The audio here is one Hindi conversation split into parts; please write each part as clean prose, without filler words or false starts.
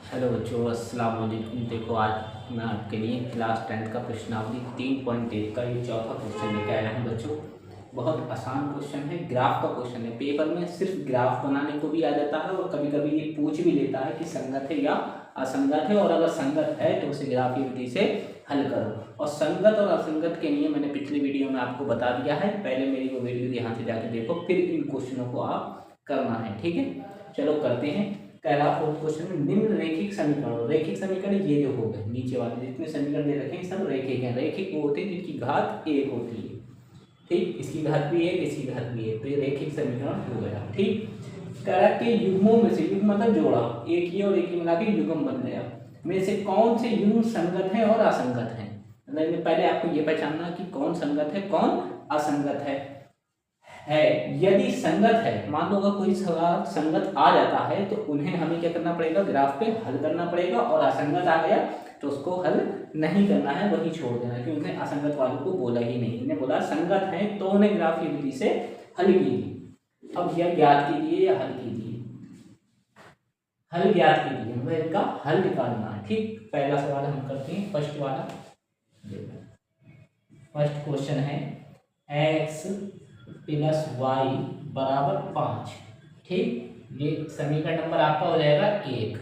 हेलो बच्चों, अस्सलाम वालेकुम। देखो, आज मैं आपके लिए क्लास 10 का प्रश्नावली 3.1 का ये चौथा क्वेश्चन लेकर आया हूँ बच्चों। बहुत आसान क्वेश्चन है, ग्राफ का क्वेश्चन है। पेपर में सिर्फ ग्राफ बनाने को भी आ जाता है और कभी कभी ये पूछ भी लेता है कि संगत है या असंगत है, और अगर संगत है तो उसे ग्राफ की विधि से हल करो। और संगत और असंगत के नियम मैंने पिछली वीडियो में आपको बता दिया है। पहले मेरी वो वीडियो यहाँ से जाकर देखो, फिर इन क्वेश्चनों को आप करना है। ठीक है, चलो करते हैं। पहला फोर्थ क्वेश्चन में निम्न रैखिक समीकरण। रैखिक समीकरण ये जो हो गए, नीचे वाले जितने समीकरण दे रखे हैं सब रैखिक हैं। रैखिक वो होते हैं जिनकी घात एक होती है। ठीक, इसकी घात भी एक, इसकी घात भी एक, तो ये रैखिक समीकरण हो गया। ठीक, कारक के युग्मों में से, युग्म मतलब जोड़ा, एक ही और एक ही मिला के युग्म बन गया, में से कौन से युग्म संगत है और असंगत है। मतलब पहले आपको ये पहचानना कि कौन संगत है कौन असंगत है। यदि संगत है, मान लो अगर कोई सवाल संगत आ जाता है तो उन्हें हमें क्या करना पड़ेगा, ग्राफ पे हल करना पड़ेगा। और असंगत आ गया तो उसको हल नहीं करना है, वही छोड़ देना है, क्योंकि असंगत वालों को बोला ही नहीं। इन्हें बोला संगत है तो उन्हें ग्राफ की विधि से हल कीजिए। अब यह ज्ञात कीजिए या हल कीजिए, हल ज्ञात कीजिए, हमें इनका हल निकालना है। ठीक, पहला सवाल हम करते हैं, फर्स्ट वाला। फर्स्ट क्वेश्चन है x प्लस वाई बराबर 5। ठीक, ये समीकरण नंबर आपका हो जाएगा 1।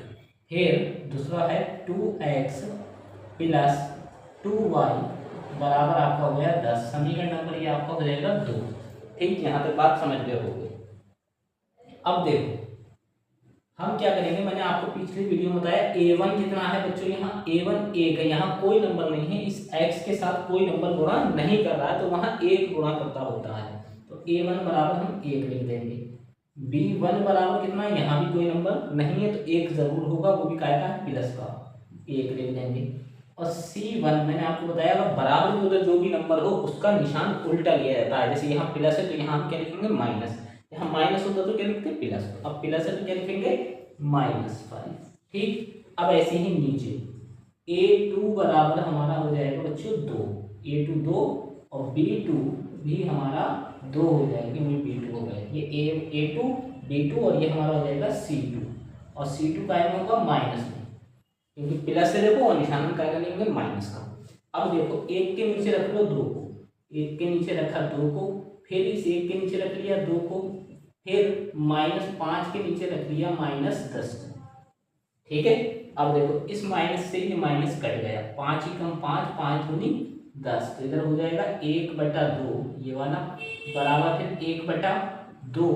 फिर दूसरा है 2x प्लस 2y बराबर आपका हो गया 10। समीकरण नंबर ये आपका हो जाएगा 2। ठीक, यहाँ तक बात समझ गए होंगे। अब देखो हम क्या करेंगे, मैंने आपको पिछली वीडियो में बताया a1 कितना है बच्चों, यहाँ a1 1 है, यहाँ कोई नंबर नहीं है, इस x के साथ कोई नंबर गुणा नहीं कर रहा है, तो वहाँ 1 गुणा करता होता है। तो a1 बराबर हम 1 लिख देंगे। b1 बराबर कितना है, यहाँ भी कोई नंबर नहीं है तो 1 जरूर होगा, वो भी काय का है, प्लस का, 1 लिख देंगे। और c1 मैंने आपको बताया अगर बराबर में उधर जो भी नंबर हो उसका निशान उल्टा लिया जाता है। जैसे यहाँ प्लस है तो यहाँ हम क्या लिखेंगे, माइनस। यहाँ माइनस होता तो क्या लिखते, प्लस। अब प्लस है तो क्या लिखेंगे, -5। ठीक, अब ऐसे ही नीचे a2 बराबर हमारा हो जाएगा बच्चों 2, a2 2 और b2 भी हमारा 2 हो जाएगा, क्योंकि b2 हो गया, ये a2 b2 और ये हमारा हो जाएगा c2। और c2 का में होगा माइनस में, क्योंकि प्लस से देखो और निशान का लेंगे माइनस का। अब देखो एक के नीचे रख लो 2 को, एक के नीचे रखा 2 को, फिर इस एक के नीचे रख लिया 2 को, फिर -5 के नीचे रख लिया -10 को। ठीक है, अब देखो इस माइनस से ये माइनस कट गया, 5 ही कम 5, 5 दूनी 10, तो इधर हो जाएगा 1/2 ये वाला बराबर फिर 1/2,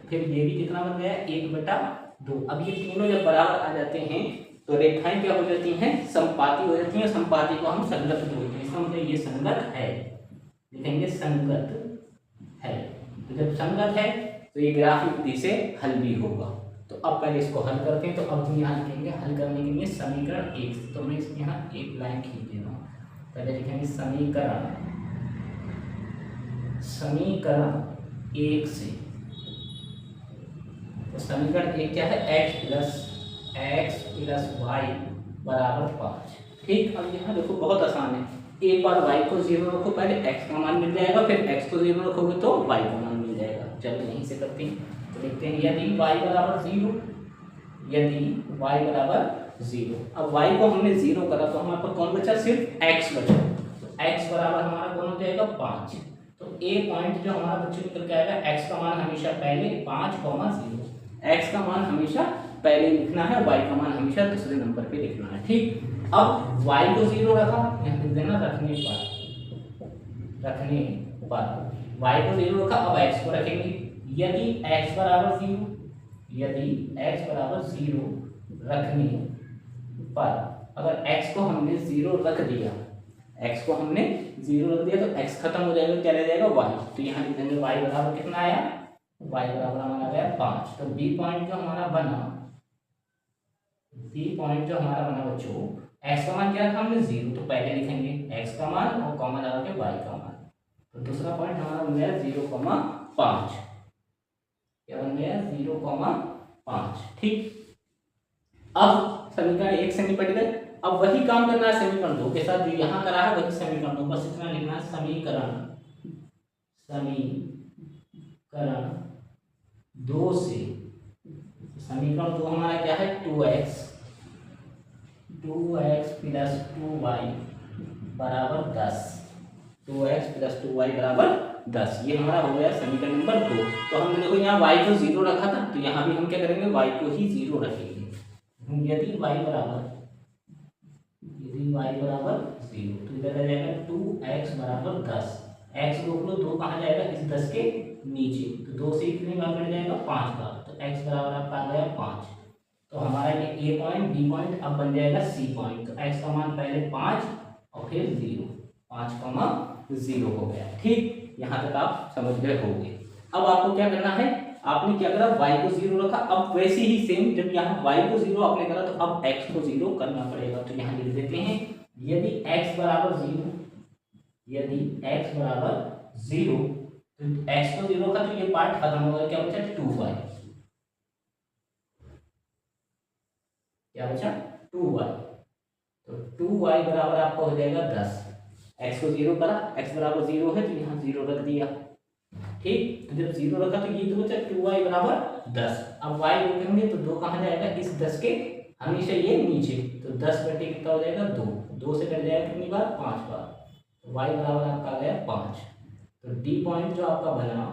फिर ये भी कितना बन गया 1/2। अब ये तीनों जब बराबर आ जाते हैं तो रेखाएं क्या हो जाती हैं, समपाती हो जाती हैं। समपाती को हम संगत बोलते हैं, इसका मतलब ये संगत है, लिखेंगे संगत है। तो जब संगत है तो ये ग्राफ की विधि से हल भी होगा। तो अब पहले इसको हल करते हैं। तो अब हम यहाँ लिखेंगे हल करने के लिए समीकरण 1 से, तो मैं इसमें यहाँ एक लाइन खींच दे रहा हूँ। पहले लिखेंगे समीकरण 1 से। तो समीकरण 1 क्या है, x प्लस वाई बराबर 5। ठीक, अब यहाँ देखो बहुत आसान है, एक बार y को 0 रखो, पहले x का मान मिल जाएगा, फिर x को 0 रखोगे तो y का मान मिल जाएगा। चलो यहीं से करते हैं, तो लिखते हैं यदि y बराबर 0, यदि y बराबर 0। अब y को हमने 0 करा तो हमारे पास कौन बचा, सिर्फ x बचा। तो x बराबर हमारा कौन हो जाएगा 5। तो a पॉइंट जो हमारा बच्चों निकल के आएगा, x का मान हमेशा पहले 5,0, x का मान हमेशा पहले लिखना है, y का मान हमेशा दूसरे नंबर पे लिखना है। ठीक, अब y को 0 रखा, यहाँ लिख देना रखने पर y को 0 रखा, अब x को रखेंगे। यदि x बराबर 0, यदि x बराबर 0 रखने पर, अगर x को हमने 0 रख दिया, x को हमने 0 रख दिया तो x खत्म हो जाएगा, क्या रह जाएगा y। तो यहाँ लिख देंगे y बराबर कितना आया, y बराबर हमारा गया 5। तो b पॉइंट जो हमारा बना, b पॉइंट जो हमारा बना बच्चों, x का मान क्या रखा हमने 0, तो पहले लिखेंगे x का मान और कॉमा लगा के y का मान। तो दूसरा पॉइंट हमारा बन गया 0,5, क्या बन गया 0,5। ठीक, अब समीकरण 1 से निपट गए। अब वही काम करना है समीकरण 2 के साथ, जो यहाँ करा है वही समीकरण 2, बस इतना लिखना है समीकरण 2 से। समीकरण 2 हमारा क्या है 2x प्लस 2y बराबर 10, 2x प्लस 2y बराबर 10। ये हमारा हो गया समीकरण नंबर 2। तो हम देखो यहाँ y को 0 रखा था, तो यहाँ भी हम क्या करेंगे, y को ही 0 रखेंगे। यदि y बराबर 0 तो इधर आ जाएगा 2x बराबर 10। x रोक लो, 2 कहाँ जाएगा, इस 10 के नीचे, तो 2 से कितनी बार कट जाएगा, 5 बार, तो x बराबर आपका आ गया 5। तो हमारा ये a पॉइंट, b पॉइंट अब बन जाएगा c पॉइंट। तो x का मान पहले 5 और फिर 0, 5,0 हो गया। ठीक, यहाँ तक आप समझ गए होंगे। अब आपको क्या करना है, आपने क्या करा, y को 0 रखा। अब वैसे ही सेम, जब यहाँ y को 0 आपने करा तो अब x को 0 करना पड़ेगा। तो यहाँ लिख देते हैं, यदि x बराबर 0, यदि x बराबर 0, तो x को 0 का तो ये पार्ट खत्म हो गया, क्या बचा 2y, क्या बचा 2y। तो 2y बराबर आपका हो जाएगा 10। x को 0 करा, x बराबर 0 है तो यहाँ 0 रख दिया। ठीक, तो जब 0 रखा तो ये तो बचा 2y बराबर 10। अब y रोकेंगे तो 2 कहाँ जाएगा, इस 10 के हमेशा ये नीचे, तो 10 बटे कितना हो जाएगा 2, 2 से कट जाएगा कितनी बार, 5 बार। तो y बराबर आपका आ गया 5। तो d पॉइंट जो आपका बना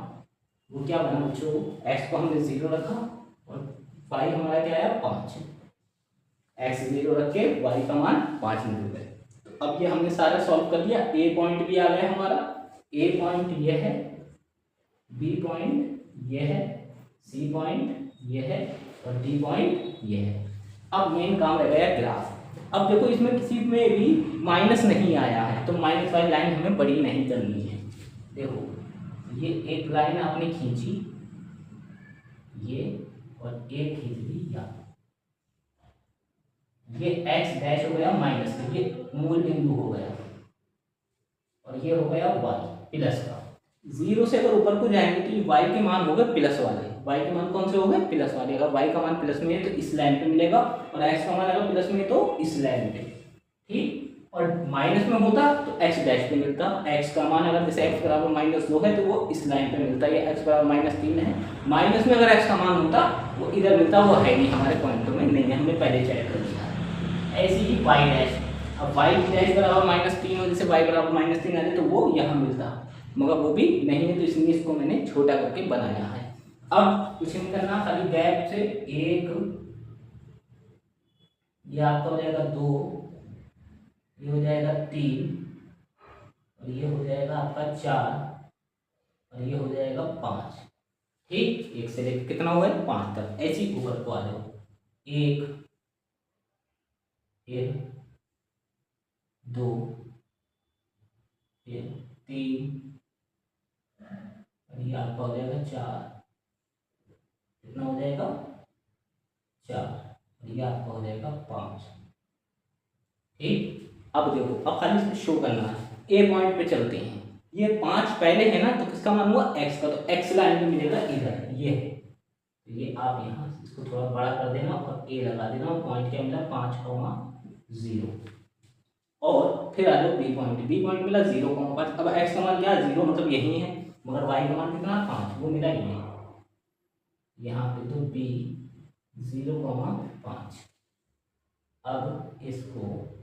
वो क्या बना बच्चों, x को हमने 0 रखा और y हमारा क्या आया 5, x 0 रख के y का मान 5 मिल गए। तो अब ये हमने सारा सॉल्व कर लिया। a पॉइंट भी आ गया हमारा, a पॉइंट ये है, b पॉइंट ये है, c पॉइंट ये है और d पॉइंट ये है। अब मेन काम रह गया ग्राफ। अब देखो इसमें किसी में भी माइनस नहीं आया है, तो माइनस वाली लाइन हमें बड़ी नहीं करनी है। देखो ये एक लाइन आपने खींची, ये और एक खींच ली यहाँ, ये x डैश हो गया माइनस, ये मूल बिंदु हो गया और ये हो गया y प्लस का। 0 से अगर ऊपर को जाएंगे तो ये y के मान हो गए प्लस वाले, y के मान कौन से हो गए प्लस वाले। अगर y का मान प्लस में है तो इस लाइन पे मिलेगा और x का मान अगर प्लस में है तो इस लाइन पे। ठीक, और माइनस में होता तो x डैश पे मिलता। x का मान अगर जैसे x बराबर -2 है तो वो इस लाइन पे मिलता, ये x बराबर -3 है। माइनस में अगर x का मान होता वो इधर मिलता, वो है नहीं हमारे पॉइंटों में, नहीं है, हमने पहले चेक कर लिया। ऐसे ही y डैश, अब y डैश बराबर -3 हो, जैसे y बराबर -3 आ जाए तो वो यहाँ मिलता, मगर वो भी नहीं है, तो इसलिए इसको मैंने छोटा करके बनाया है। अब कुछ नहीं करना, खाली गैप से 1, ये आपका हो जाएगा 2, ये हो जाएगा 3 और ये हो जाएगा आपका 4 और ये हो जाएगा 5। ठीक, 1 से लेकर कितना हो गया 5 तक। ऐसे ही ऊपर को आ जाओ, 1, फिर 2, फिर 3 और ये आपका हो जाएगा 4, कितना हो जाएगा 4 और ये आपका हो जाएगा 5। ठीक, अब देखो, अब खाली इसको शो करना है। ए पॉइंट पे चलते हैं, ये 5 पहले है ना, तो किसका मान हुआ x का, तो x लाइन में मिलेगा इधर, ये है, तो ये आप यहाँ इसको थोड़ा बड़ा कर देना और a लगा देना। पॉइंट क्या मिला 5,0 और फिर आ जाओ b पॉइंट मिला 0,5। अब x का मान क्या है 0, मतलब यही है, मगर y का मान कितना 5, वो मिला ये यहाँ पे, तो b 0,5। अब इसको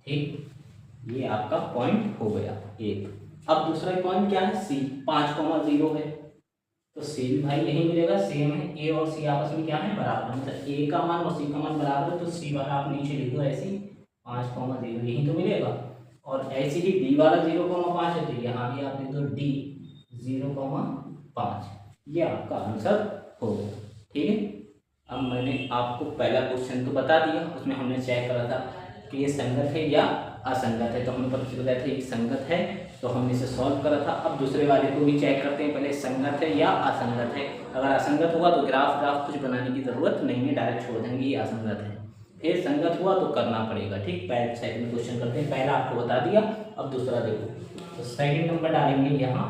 ठीक, ये आपका पॉइंट हो गया एक। अब दूसरा पॉइंट क्या है C, 5,0 है, तो C भी भाई यही मिलेगा, सेम है। A और C आपस में क्या है बराबर, मतलब A का मान और C का मान बराबर है, तो C वाला आप नीचे लिख दो ऐसे, 5,0 यही तो मिलेगा। और ऐसे ही D वाला 0,5 है, तो यहाँ भी आप लिख दो D 0,5। ये आपका आंसर हो गया। ठीक है, अब मैंने आपको पहला क्वेश्चन तो बता दिया, उसमें हमने चेक करा था कि ये संगत है या असंगत है, तो हमने पता चल गया था ये संगत है, तो हमने इसे सॉल्व करा था। अब दूसरे वाले को भी चेक करते हैं, पहले संगत है या असंगत है। अगर असंगत हुआ तो ग्राफ कुछ बनाने की ज़रूरत नहीं है, डायरेक्ट छोड़ देंगे ये असंगत है। फिर संगत हुआ तो करना पड़ेगा। ठीक, पहले सेकंड क्वेश्चन करते हैं, पहला आपको बता दिया, अब दूसरा देखो। तो सेकंड नंबर डालेंगे यहाँ,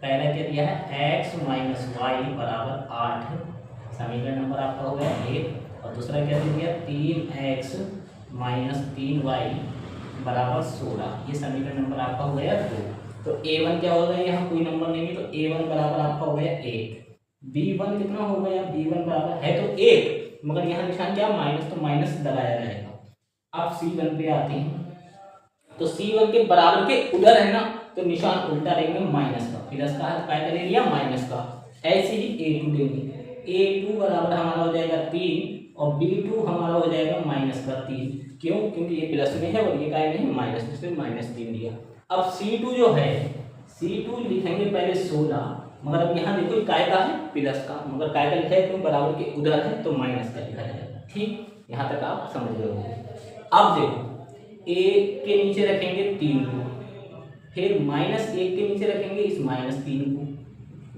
पहला क्या दिया है x माइनस वाई बराबर 8, समीकरण नंबर आपका हो गया 1। और दूसरा क्या दे दिया 3x माइनस 3y बराबर 16, ये समीकरण नंबर आपका हो गया 2। तो a1 क्या हो गया, यहाँ कोई नंबर नहीं है तो a1 बराबर आपका हो गया 1। b1 कितना हो गया, b1 बराबर है तो 1, मगर यहाँ निशान क्या माइनस, तो माइनस लगाया जाएगा। अब c1 पे आते हैं, तो c1 के बराबर के उधर है ना, तो निशान उल्टा लेंगे माइनस का, प्लस का है क्या ले लिया माइनस का। ऐसे ही a2 लेंगे, a2 बराबर हमारा हो जाएगा 3 और b2 हमारा हो जाएगा माइनस का 3। क्यों, क्योंकि ये प्लस में है और ये काय में है माइनस में, इसलिए -3 दिया। अब c2 जो है, c2 लिखेंगे पहले 16, मगर अब यहाँ देखो काय का है प्लस का, मगर काय का लिखा है क्यों, बराबर के उधर है तो माइनस का लिखा जाएगा। ठीक, यहाँ तक आप समझ रहे हो। अब देखो a के नीचे रखेंगे 3 को, फिर -1 के नीचे रखेंगे इस -3 को,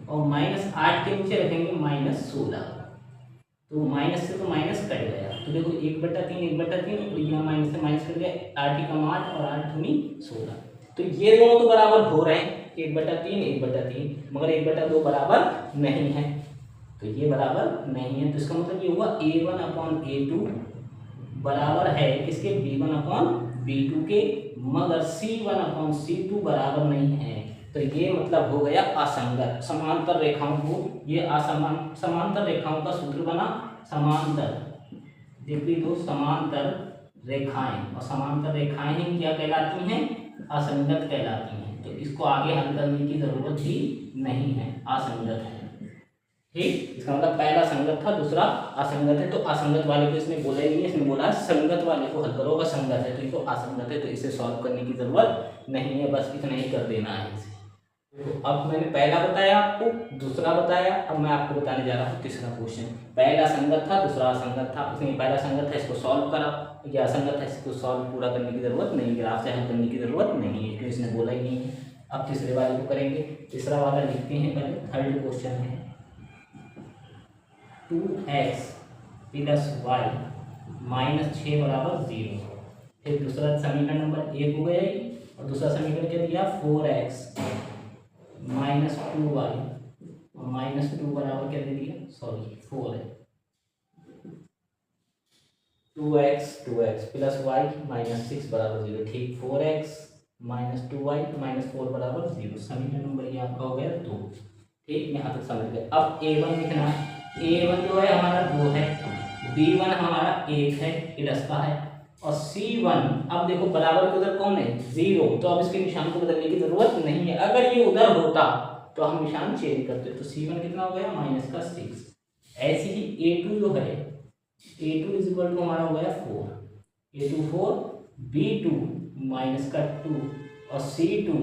और -8 के नीचे रखेंगे -16, तो माइनस से तो माइनस कट गया, तो देखो 1/3 तो यहाँ माइनस से माइनस कट गया, 8 ही कम 8 और 8 दूनी 16, तो ये दोनों तो बराबर हो रहे हैं 1/3, मगर 1/2 बराबर नहीं है, तो ये बराबर नहीं है। तो इसका मतलब ये हुआ a1/a2 बराबर है किसके, b1/b2 के, मगर c1/c2 बराबर नहीं है। तो ये मतलब हो गया असंगत। समांतर रेखाओं को, ये समांतर रेखाओं का सूत्र बना समांतर, देखिए दो समांतर रेखाएं, और समांतर रेखाएं ही क्या कहलाती हैं, असंगत कहलाती हैं। तो इसको आगे हल करने की जरूरत ही नहीं है, असंगत है। ठीक, इसका मतलब पहला संगत था, दूसरा असंगत है, तो असंगत वाले को इसने बोला ही नहीं है, इसने बोला संगत वाले को हल करो, असंगत है तो इसको असंगत है, तो इसे सॉल्व करने की जरूरत नहीं है, बस इतना ही कर देना है इसे। तो अब मैंने पहला बताया आपको, दूसरा बताया, अब मैं आपको बताने जा रहा हूँ तीसरा क्वेश्चन। पहला संगत था, दूसरा असंगत था, उसमें पहला संगत है इसको सॉल्व करा, ये असंगत है इसको सॉल्व पूरा करने की जरूरत नहीं, ग्राफ से हल करने की जरूरत नहीं है क्योंकि इसने बोला ही नहीं है। अब तीसरे वाले को करेंगे, तीसरा वाला लिखते हैं पहले, थर्ड क्वेश्चन है 2x प्लस वाई माइनस 6 बराबर 0। फिर दूसरा समीकरण नंबर 1 हो गया ही, और दूसरा समीकरण क्या दिया 4x माइनस 2y और -2 बराबर क्या दे दिया, सॉरी 4 है, 2x प्लस वाई माइनस 6 बराबर 0। ठीक, 4x माइनस 2y माइनस 4 बराबर 0, समीकरण नंबर ये आपका हो गया 2। ठीक, यहाँ तक समझ गए। अब a1 लिखना है, a1 जो है हमारा 2 है, b1 हमारा 1 है प्लस का है, और c1 अब देखो बराबर के उधर कौन है 0, तो अब इसके निशान को बदलने की जरूरत नहीं है। अगर ये उधर होता तो हम निशान चेंज करते, तो c1 कितना हो गया -6। ऐसे ही a2 जो है, a2 इज इक्वल टू हमारा हो गया 4, a2 4, b2 -2 और c2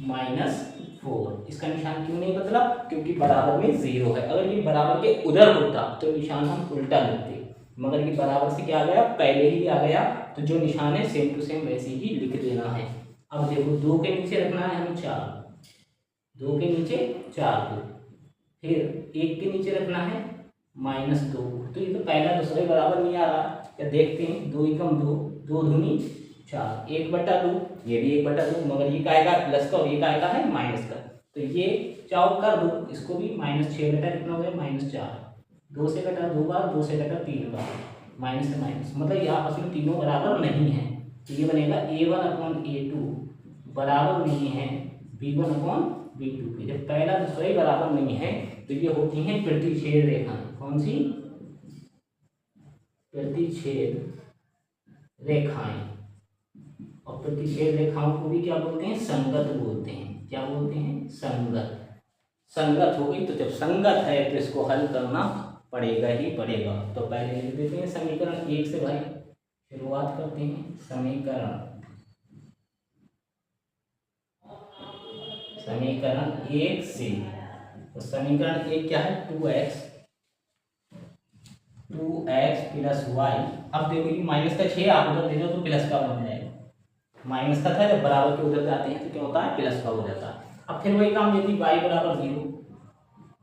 -4। इसका निशान क्यों नहीं बदला, क्योंकि बराबर में 0 है। अगर ये बराबर के उधर होता तो निशान हम उल्टा लिखते, मगर ये बराबर से क्या आ गया, पहले ही आ गया, तो जो निशान है सेम टू सेम वैसे ही लिख देना है। अब देखो 2 के नीचे रखना है हमें 4, 2 के नीचे 4 को, फिर 1 के नीचे रखना है -2, तो ये तो पहला दूसरे बराबर नहीं आ रहा, क्या देखते हैं, 2 एकम 2, 2 दूनी 4, 1/2, ये भी 1/2, मगर ये काय का प्लस का और ये काय का है माइनस का, तो ये चाव कर दो, इसको भी -6 बटा कितना हो गया -4, 2 से कटा 2 बार, 2 से कटा 3 बार, माइनस से माइनस, मतलब ये आपस में तीनों बराबर नहीं है, तो ये बनेगा a1/a2 बराबर नहीं है b1/b2 के। जब पहला दूसरा ही बराबर नहीं है तो ये होती हैं प्रतिच्छेद रेखा। कौन सी, प्रतिच्छेद रेखाएं, और प्रतिच्छेद रेखाओं को भी क्या बोलते हैं, संगत बोलते हैं। क्या बोलते हैं, संगत। संगत हो गई, तो जब संगत है तो इसको हल करना पड़ेगा ही पड़ेगा। तो पहले लिख देते हैं समीकरण 1 से, भाई शुरुआत करते हैं। समीकरण 1 से, तो समीकरण 1 क्या है 2x प्लस वाई। अब देखो ये माइनस का 6 आप उधर दे दो तो प्लस का बन जाएगा, माइनस का था, जब बराबर के उधर जाते हैं तो क्या होता है, प्लस का हो जाता है। अब फिर वही काम, यदि y बराबर 0,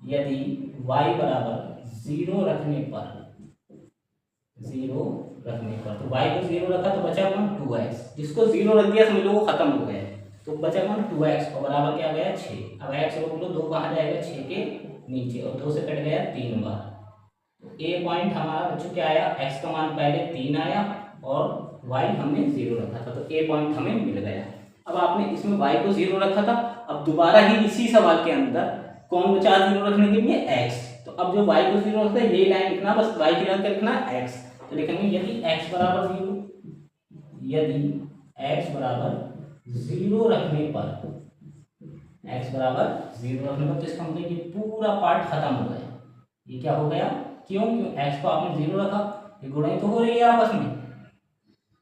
यदि y बराबर 0 रखने पर, 0 रखने पर, तो y को 0 रखा तो बचा कौन 2x, जिसको 0 रख दिया समझ लो वो खत्म हो गया, तो तो बचा कौन 2x और बराबर क्या गया 6। अब x रोक लो, 2 कहाँ जाएगा 6 के नीचे और 2 से कट गया 3 बार। तो ए पॉइंट हमारा बच्चों क्या आया, x का मान पहले 3 आया और y हमने 0 रखा था, तो ए पॉइंट हमें मिल गया। अब आपने इसमें y को 0 रखा था, अब दोबारा ही इसी सवाल के अंदर कौन बचा 0 रखने के लिए, x। तो अब जो y को 0 रखता है ये लाइन लिखना, बस y की जगह लिखना x। तो लिखेंगे यदि x बराबर 0, यदि x बराबर 0 रखने पर, x बराबर 0 रखने पर, तो इसका मतलब ये पूरा पार्ट खत्म हो गया। ये क्या हो गया, क्यों x को आपने 0 रखा, ये गुणा तो हो रही है आपस में,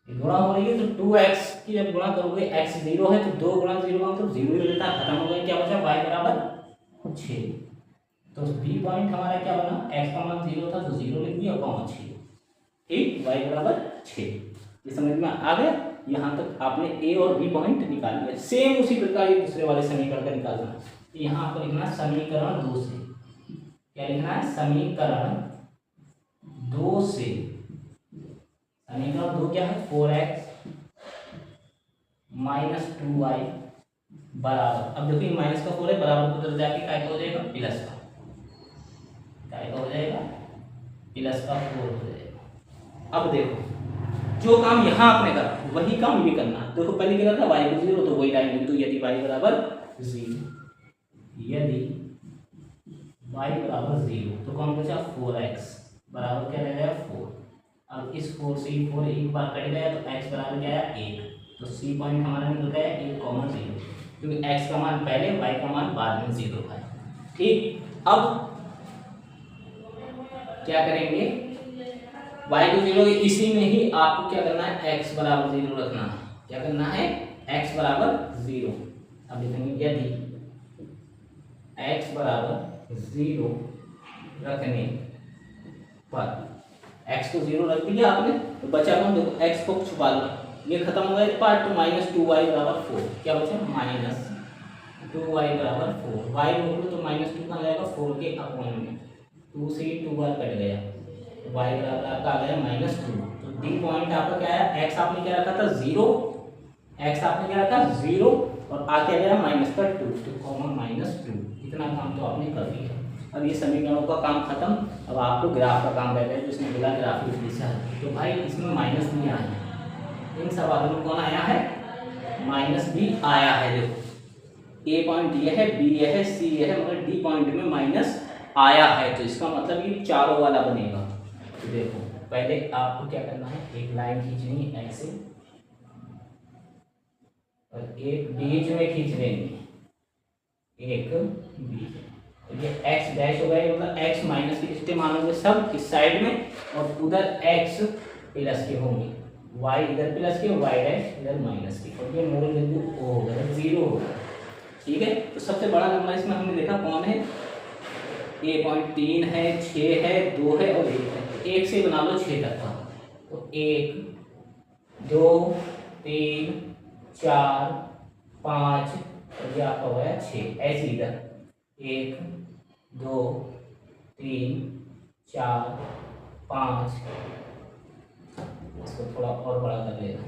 ये गुणा हो रही है, तो 2x की जब गुणा करोगे x 0 है तो 2 गुणा 0 का मतलब 0 ही रहता है, खत्म हो गया। क्या बचा y बराबर 6। तो बी पॉइंट हमारा क्या बना, x का मान 0 था तो 0 लिख दिया, कॉमा 6, ठीक, y बराबर 6। ये समझ में आ गया। यहाँ तक आपने ए और बी पॉइंट निकाल लिया। सेम उसी प्रकार ये दूसरे वाले समीकरण का निकालना। यहाँ आपको लिखना है समीकरण 2 से, क्या लिखना है, समीकरण 2 से, समीकरण 2 क्या है, 4x माइनस 2y बराबर, अब देखिए माइनस का 4 है, बराबर को उधर जाके क्या हो जाएगा, प्लस का, क्या हो जाएगा, प्लस का 4 हो जाएगा। अब देखो जो काम यहाँ आपने करा वही काम ये करना है। देखो पहले क्या करना, y को 0, तो वही लाइन लिख दो, यदि y बराबर 0, यदि y बराबर 0, तो कौन बचा 4x बराबर क्या रह गया 4। अब इस 4 से 4 एक बार कट गया तो x बराबर क्या है 1, तो सी पॉइंट हमारा निकल गया 1,0, क्योंकि x का मान पहले y का मान बाद में 0 है, ठीक। अब क्या करेंगे, y को 0, इसी में ही आपको क्या करना है, x बराबर 0 रखना है। क्या करना है, x बराबर 0। अब लिखेंगे यदि x बराबर 0 रखने पर, x को 0 रख दिया आपने तो बचा कौन, देखो x को छुपा लो, ये खत्म हो गया पार्ट, तो माइनस 2y बराबर 4, क्या बचा माइनस 2y बराबर 4, y रोक लो तो माइनस 2 कहाँ जाएगा 4 के अपॉन में, 2 से 2 बार कट गया, y बराबर आपका आ गया -2। तो डी पॉइंट आपका क्या है, x आपने क्या रखा था 0, x आपने क्या रखा 0 और आके गया -2, तो कॉमा -2। इतना काम तो आपने कर दिया। अब ये समीकरणों का काम खत्म। अब आपको ग्राफ का काम रहता है, जो इसने बोला ग्राफ की दिशा, तो भाई इसमें माइनस भी आया है, इन सवालों में कौन आया है, माइनस भी आया है। देखो ए पॉइंट ये है, बी ये है, सी ये है, मगर डी पॉइंट में माइनस आया है, तो इसका मतलब ये चारों वाला बनेगा। तो देखो पहले आपको क्या करना है, एक लाइन खींचनी है ऐसे और एक बीच में खींच लेंगे, एक बीच, तो ये x डैश हो गया, मतलब x माइनस के रिश्ते मानोगे सब इस साइड में और उधर x प्लस के होंगे, y इधर प्लस के, y डैश इधर माइनस के, और ये मूल बिंदु O हो गया, 0 हो गया, ठीक है। तो सबसे बड़ा नंबर इसमें हमने देखा कौन है, ए पॉइंट 3 है, 6 है, 2 है और 1 है। तो 1 से बना लो 6 तक का, तो 1 2 3 4 5 और ये आपका हो गया 6, ऐसे इधर 1 2 3 4 5, इसको थोड़ा और बड़ा कर लेना,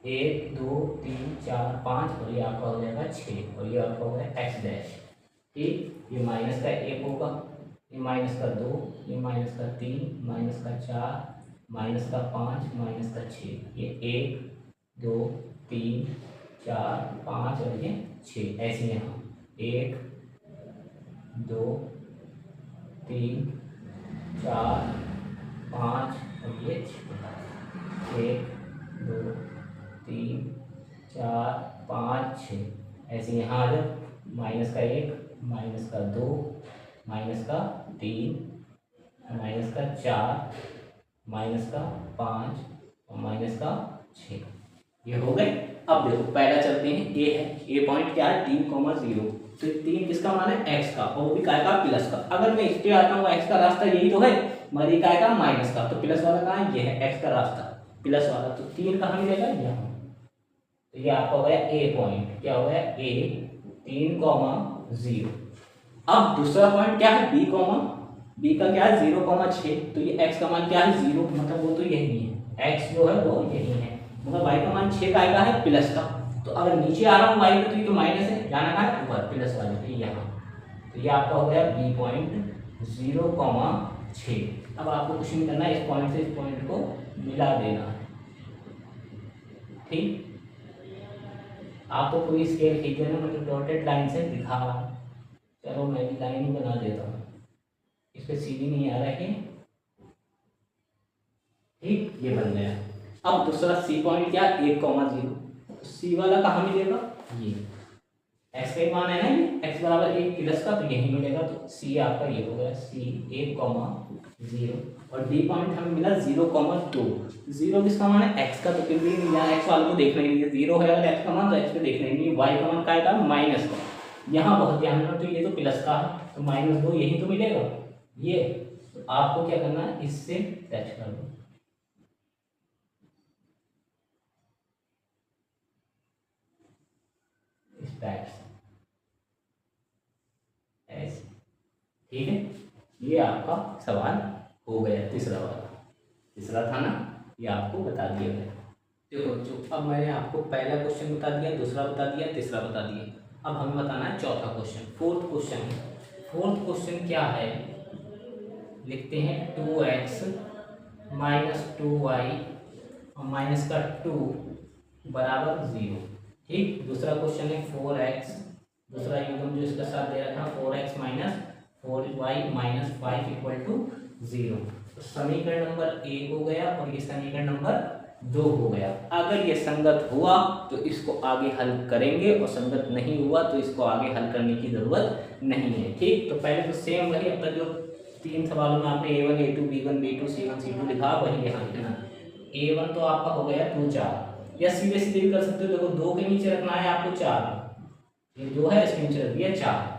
1 2 3 4 5 और ये आपका हो जाएगा 6 और ये आपका हो गया x डैश, ठीक। ये माइनस का 1 होगा, ये माइनस का 2, ये माइनस का 3, माइनस का 4, माइनस का 5, माइनस का 6, ये 1 2 3 4 5 और ये 6, ऐसे यहाँ 1 2 3 4 5 और ये 6, 1 2 3 4 5 6, ऐसे यहाँ आ जाओ, माइनस का 1, माइनस का 2, माइनस का 3, माइनस का 4, माइनस का 5 और माइनस का 6, ये हो गए। अब देखो पहला चलते हैं, ए है, ए पॉइंट क्या है 3,0, तो 3 किसका मान है x का, और वो भी काय का प्लस का। अगर मैं इस पे आता हूँ x का रास्ता यही तो है, मगर ये काय का माइनस का, तो प्लस वाला कहाँ है, ये है x का रास्ता प्लस वाला, तो 3 कहाँ मिलेगा यहाँ, तो ये आपका हो गया ए पॉइंट, क्या हो गया ए 3,0। अब दूसरा पॉइंट क्या है बी का क्या है 0,6, तो ये x का मान क्या है 0, मतलब वो तो यही है, x जो है वो यही है, मगर y का मान 6 का है प्लस का, तो अगर नीचे आ रहा हूँ वाई पे तो ये तो माइनस है, जाना कहाँ है ऊपर प्लस वाले पे यहाँ। तो ये आपका हो गया B.0,6। अब आपको कुछ नहीं करना है, इस पॉइंट से इस पॉइंट को मिला देना है। ठीक, आप तो पूरी स्केल खींच देना, मतलब डॉटेड लाइन से दिखा रहा हूँ। चलो मैं भी लाइन ही बना देता हूँ, इस पर सीधी नहीं आ रही है। ठीक, ये बन गया। अब दूसरा सी पॉइंट क्या, 1,0। सी वाला कहाँ मिलेगा, ये एक्स का ही मान है ना, ये एक्स बराबर 1 प्लस का, तो यही मिलेगा। तो सी आपका ये हो गया, सी 1,0। और डी पॉइंट हमें मिला 0,2। 0 किसका मान है, एक्स का, तो फिर भी यहाँ एक्स वाले को देखना ही नहीं है। 0 है अगर एक्स का मान तो एक्स पे देखना ही नहीं। वाई का मान क्या है, माइनस का। यहाँ बहुत ध्यान रखना, तो ये तो प्लस का है तो -2 यही तो मिलेगा। ये तो आपको क्या करना है, इससे टच कर दो, इस टाइप से ऐसे। ठीक है, ये आपका सवाल हो गया, तीसरा वाला। तीसरा था ना, ये आपको बता दिया गया। देखो जो अब मैंने आपको पहला क्वेश्चन बता दिया, दूसरा बता दिया, तीसरा बता दिया। अब हमें बताना है चौथा question, fourth question. Fourth question क्या है, लिखते हैं 2x - 2y और माइनस का 2 बराबर 0। ठीक, दूसरा क्वेश्चन है 4x, दूसरा युग्म जो इसका साथ दे रखा है 4x - 4y - 5 = 0। तो समीकरण नंबर 1 हो गया और ये समीकरण नंबर 2 हो गया। अगर ये संगत हुआ तो इसको आगे हल करेंगे और संगत नहीं हुआ तो इसको आगे हल करने की ज़रूरत नहीं है। ठीक, तो पहले तो सेम वही, अब तक जो 3 सवालों में आपने A1 A2 B1 B2 C1 C2 लिखा वही यहाँ लिखना। A1 तो आपका हो गया 2 4, या सीधे सीधे भी कर सकते हो। देखो 2 के नीचे रखना है आपको 4, ये 2 है इसके नीचे रख दिया 4,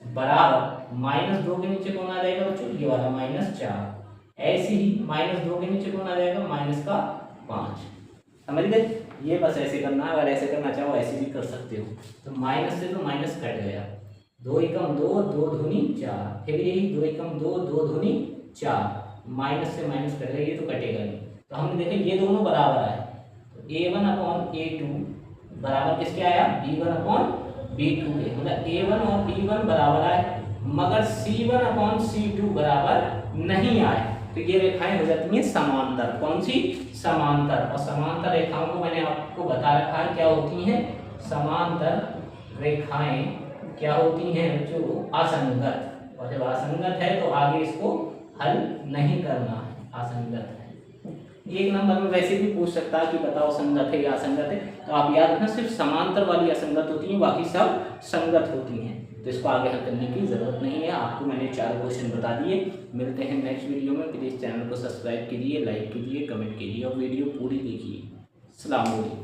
बराबर -2 के नीचे कौन आ जाएगा बच्चों, ये वाला -4। ऐसे ही -2 के नीचे कौन आ जाएगा, -5। समझ गए, ये बस ऐसे करना है। अगर ऐसे करना चाहो ऐसे भी कर सकते हो। तो माइनस से तो माइनस कट गया, 2 एकम 2, 2 दूनी 4, फिर यही 2 एकम 2, 2 दूनी 4, माइनस से माइनस कट गया, ये तो कटेगा नहीं। तो हमने देखे ये दोनों बराबर आए, तो A1/A2 बराबर किसके आया, B1/B2 के। मतलब A1 और B1 बराबर आए, मगर C1/C2 बराबर नहीं आए। तो ये रेखाएं हो जाती हैं समांतर। कौन सी, समांतर। और समांतर रेखाओं को मैंने आपको बता रखा है क्या होती हैं, समांतर रेखाएं क्या होती हैं बच्चों, असंगत। और जब असंगत है तो आगे इसको हल नहीं करना है, असंगत है। एक नंबर में वैसे भी पूछ सकता है कि बताओ संगत है या असंगत है, तो आप याद रखना सिर्फ समांतर वाली असंगत होती हैं, बाकी सब संगत होती हैं। तो इसको आगे हल करने की ज़रूरत नहीं है। आपको मैंने 4 क्वेश्चन बता दिए। मिलते हैं नेक्स्ट वीडियो में। प्लीज़ चैनल को सब्सक्राइब कीजिए, लाइक कीजिए, कमेंट कीजिए और वीडियो पूरी देखिए। अस्सलाम वालेकुम।